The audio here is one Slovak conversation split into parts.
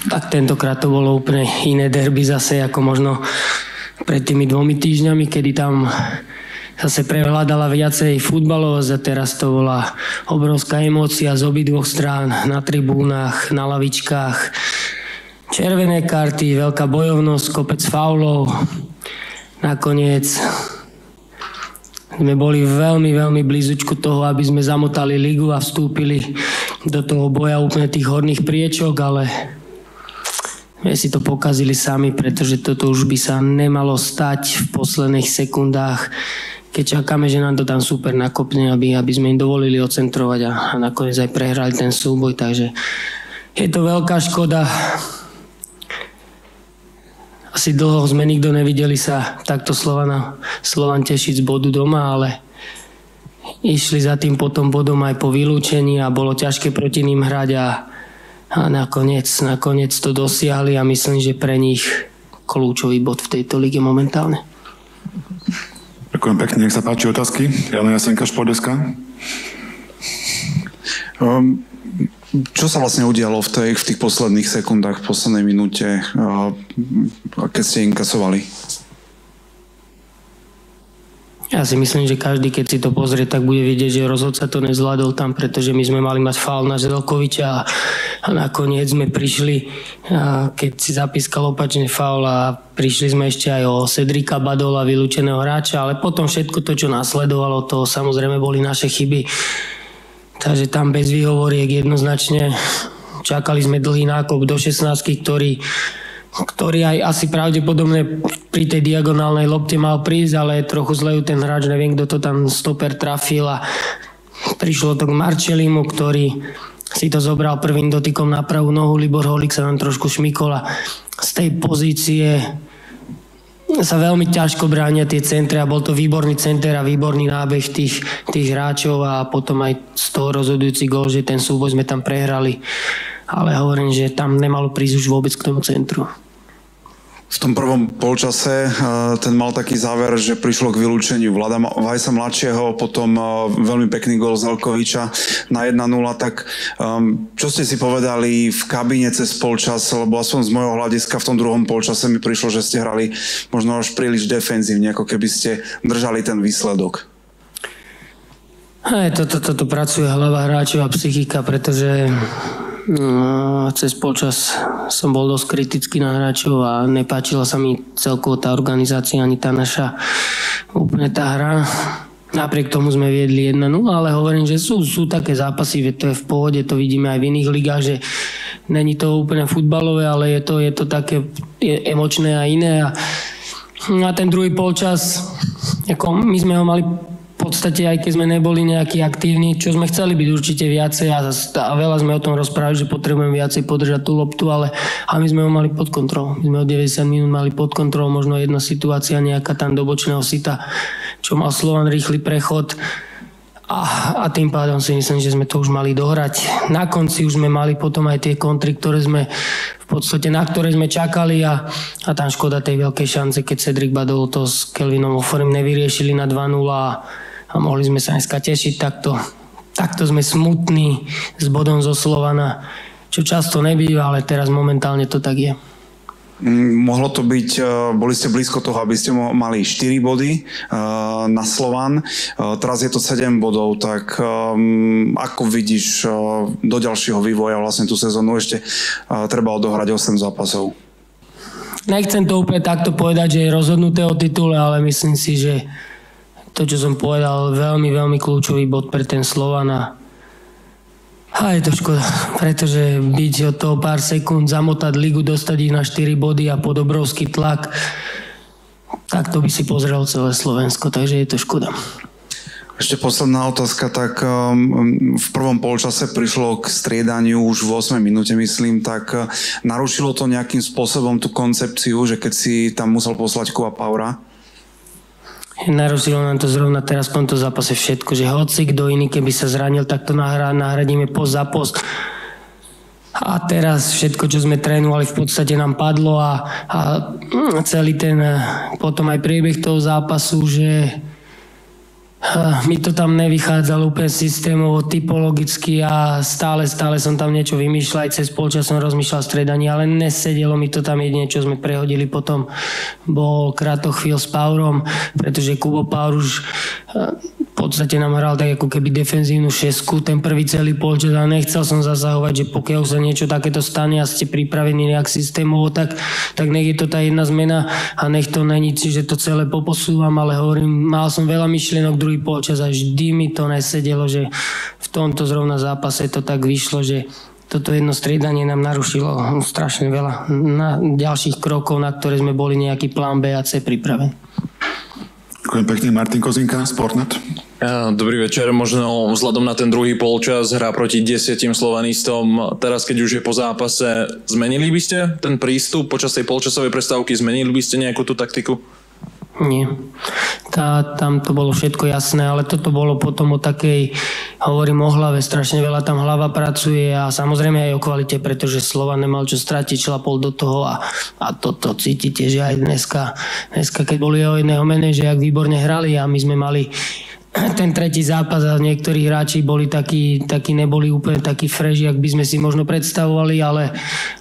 Tak tentokrát to bolo úplne iné derby zase, ako možno pred tými 2 týždňami, kedy tam zase prevládala viacej futbalovosť a teraz to bola obrovská emócia z obidvoch strán, na tribúnach, na lavičkách. Červené karty, veľká bojovnosť, kopec faulov. Nakoniec sme boli veľmi, veľmi blízučku toho, aby sme zamotali ligu a vstúpili do toho boja úplne tých horných priečok, ale my si to pokazili sami, pretože toto už by sa nemalo stať v posledných sekundách, keď čakáme, že nám to tam super nakopne, aby sme im dovolili odcentrovať a nakoniec aj prehrali ten súboj, takže je to veľká škoda. Asi dlho sme nikto nevideli sa takto Slovan tešiť z bodu doma, ale išli za tým potom bodom aj po vylúčení a bolo ťažké proti ním hrať a nakoniec to dosiahli a myslím, že pre nich kľúčový bod v tejto lige momentálne. Ďakujem pekne, nech sa páči otázky. Jana Jasenka, Športdeska. Čo sa vlastne udialo v tých posledných sekundách, v poslednej minúte, keď ste inkasovali? Ja si myslím, že každý, keď si to pozrie, tak bude vidieť, že rozhodca to nezvládol tam, pretože my sme mali mať faul na Želkoviča a nakoniec sme prišli, keď si zapískal opačný faul a prišli sme ešte aj o Cedrika Badola, vylúčeného hráča, ale potom všetko to, čo nasledovalo, to samozrejme boli naše chyby. Takže tam bez výhovoriek jednoznačne čakali sme dlhý nákop do 16, ktorý aj asi pravdepodobne pri tej diagonálnej lopte mal prísť, ale trochu zle ten hráč, neviem, kto to tam stoper trafil a prišlo to k Marčelimu, ktorý si to zobral prvým dotykom na pravú nohu, Libor Holík sa nám trošku šmykol a z tej pozície sa veľmi ťažko bránia tie centry a bol to výborný center a výborný nábeh tých hráčov a potom aj z toho rozhodujúci gól, že ten súboj sme tam prehrali. Ale hovorím, že tam nemalo prísť už vôbec k tomu centru. V tom prvom polčase ten mal taký záver, že prišlo k vylúčeniu Vlada Vajsa mladšieho, potom veľmi pekný gól Želkoviča na 1-0. Tak čo ste si povedali v kabíne cez polčas, lebo aspoň z môjho hľadiska v tom druhom polčase mi prišlo, že ste hrali možno až príliš defenzívne, ako keby ste držali ten výsledok. Toto pracuje hlava hráčov a psychika, pretože cez polčas som bol dosť kritický na hráčov a nepáčila sa mi celkovo tá organizácia ani tá naša úplne tá hra. Napriek tomu sme viedli 1-0, ale hovorím, že sú také zápasy, veď to je v pohode, to vidíme aj v iných ligách, že není to úplne futbalové, ale je to také emočné a iné. A ten druhý polčas, ako my sme ho mali v podstate, aj keď sme neboli nejakí aktívni, čo sme chceli byť určite viacej a veľa sme o tom rozprávali, že potrebujeme viacej podržať tú loptu, ale my sme ho mali pod kontrolou. My sme o 90 minút mali pod kontrolou, možno jedna situácia nejaká tam do bočného sita, čo mal Slovan rýchly prechod a tým pádom si myslím, že sme to už mali dohrať. Na konci už sme mali potom aj tie kontry, ktoré sme v podstate, na ktoré sme čakali a tam škoda tej veľkej šance, keď Cedric Badol to s Kelvinom Offorim nevyriešili na 2-0 a mohli sme sa dneska tešiť takto sme smutní s bodom zo Slovana, čo často nebýva, ale teraz momentálne to tak je. Mohlo to byť, boli ste blízko toho, aby ste mali 4 body na Slovan, teraz je to 7 bodov, tak ako vidíš do ďalšieho vývoja vlastne tú sezónu, ešte treba odohrať 8 zápasov? Nechcem to úplne takto povedať, že je rozhodnuté o titule, ale myslím si, že to, čo som povedal, veľmi, veľmi kľúčový bod pre ten Slovan a je to škoda, pretože byť od toho pár sekúnd, zamotať ligu, dostať ich na 4 body a pod obrovský tlak, tak to by si pozrel celé Slovensko, takže je to škoda. Ešte posledná otázka, tak v prvom polčase prišlo k striedaniu už v 8 minúte, myslím, tak narušilo to nejakým spôsobom tú koncepciu, že keď si tam musel poslať Kuba Paura? Narušilo nám to zrovna teraz v tomto zápase všetko, že hoci kto iný, keby sa zranil, tak to nahradíme post za post. A teraz všetko, čo sme trénovali, v podstate nám padlo a celý ten potom aj priebeh toho zápasu, že Mi to tam nevychádzalo úplne systémovo, typologicky a stále som tam niečo vymýšľal, aj cez polčas som rozmýšľal striedanie, ale nesedelo mi to tam, jedine čo sme prehodili potom bol Kratochvíľ s Paurom, pretože Kubo Paur už v podstate nám hral tak ako keby defenzívnu šesku, ten prvý celý polčas a nechcel som zasahovať, že pokiaľ sa niečo takéto stane a ste pripravení nejak systémovo, tak nech je to tá jedna zmena a nech to není, že to celé poposúvam, ale hovorím, mal som veľa myšlienok druhý polčas a vždy mi to nesedelo, že v tomto zrovna zápase to tak vyšlo, že toto jedno striedanie nám narušilo strašne veľa na ďalších krokov, na ktoré sme boli nejaký plán B a C pripravení. Ďakujem pekne. Martin Kozinka, Sportnet. Dobrý večer. Možno vzhľadom na ten druhý polčas hra proti 10 slovanistom. Teraz, keď už je po zápase, zmenili by ste ten prístup počas tej polčasovej prestávky? Zmenili by ste nejakú tú taktiku? Nie. Tam to bolo všetko jasné, ale toto bolo potom o takej, hovorím o hlave, strašne veľa tam hlava pracuje a samozrejme aj o kvalite, pretože Slovan nemal čo stratiť, šlapol do toho a toto cítite, že aj dneska keď boli o jedného manažera, jak výborne hrali a my sme mali ten tretí zápas a niektorí hráči boli takí neboli úplne takí fresh, jak by sme si možno predstavovali,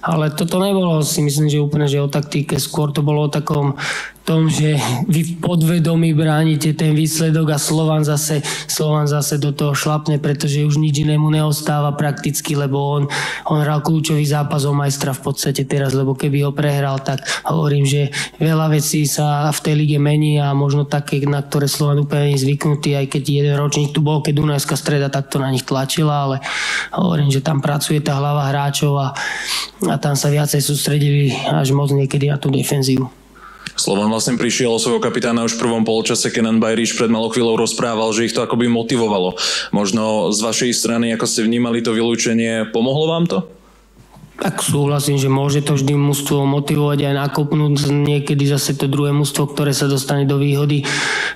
ale toto nebolo, si myslím, že úplne, že o taktike, skôr to bolo o takom tom, že vy v podvedomí bránite ten výsledok a Slovan zase do toho šlapne, pretože už nič inému neostáva prakticky, lebo on hral kľúčový zápas o majstra v podstate teraz, lebo keby ho prehral, tak hovorím, že veľa vecí sa v tej lige mení a možno také, na ktoré Slovan úplne nie je zvyknutý, aj keď jeden ročník tu bol, keď Dunajská Streda takto na nich tlačila, ale hovorím, že tam pracuje tá hlava hráčov a tam sa viacej sústredili až moc niekedy na tú defenzívu. Slovan vlastne prišiel o svojho kapitána už v prvom polčase. Kenan Bajriš pred malou chvíľou rozprával, že ich to akoby motivovalo. Možno z vašej strany, ako ste vnímali to vylúčenie, pomohlo vám to? Tak súhlasím, že môže to vždy mužstvo motivovať aj nakopnúť. Niekedy zase to druhé mužstvo, ktoré sa dostane do výhody,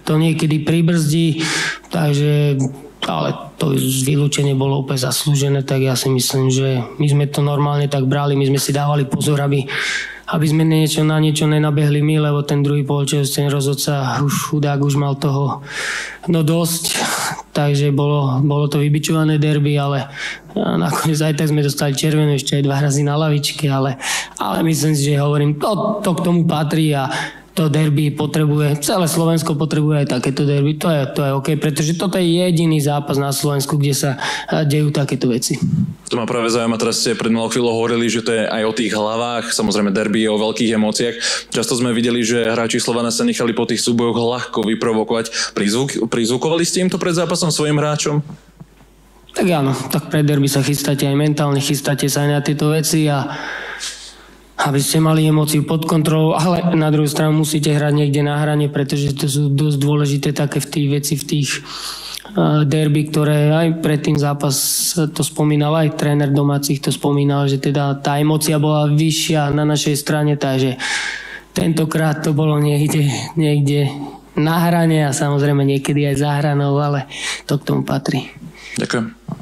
to niekedy pribrzdí. Takže ale to vylúčenie bolo úplne zaslúžené, tak ja si myslím, že my sme to normálne tak brali, my sme si dávali pozor, aby sme na niečo nenabehli my, lebo ten druhý polčas, ten rozhodca, chudák už mal toho dosť, takže bolo to vybičované derby, ale nakoniec aj tak sme dostali červenú, ešte aj 2 razy na lavičke, ale myslím si, že hovorím, to k tomu patrí a to derby potrebuje, celé Slovensko potrebuje aj takéto derby, to je OK, pretože toto je jediný zápas na Slovensku, kde sa dejú takéto veci. To ma práve zaujíma, teraz ste pred malou chvíľou hovorili, že to je aj o tých hlavách, samozrejme derby je o veľkých emóciách. Často sme videli, že hráči Slovana sa nechali po tých súbojoch ľahko vyprovokovať. Prizvukovali ste im to pred zápasom svojim hráčom? Tak áno, tak pred derby sa chystáte aj mentálne, chystáte sa aj na tieto veci a aby ste mali emóciu pod kontrolou, ale na druhú stranu musíte hrať niekde na hrane, pretože to sú dosť dôležité také v tých veci, v tých derby, ktoré aj pred tým zápas to spomínal, aj tréner domácich to spomínal, že teda tá emócia bola vyššia na našej strane, takže tentokrát to bolo niekde na hrane a samozrejme niekedy aj za hranou, ale to k tomu patrí. Ďakujem.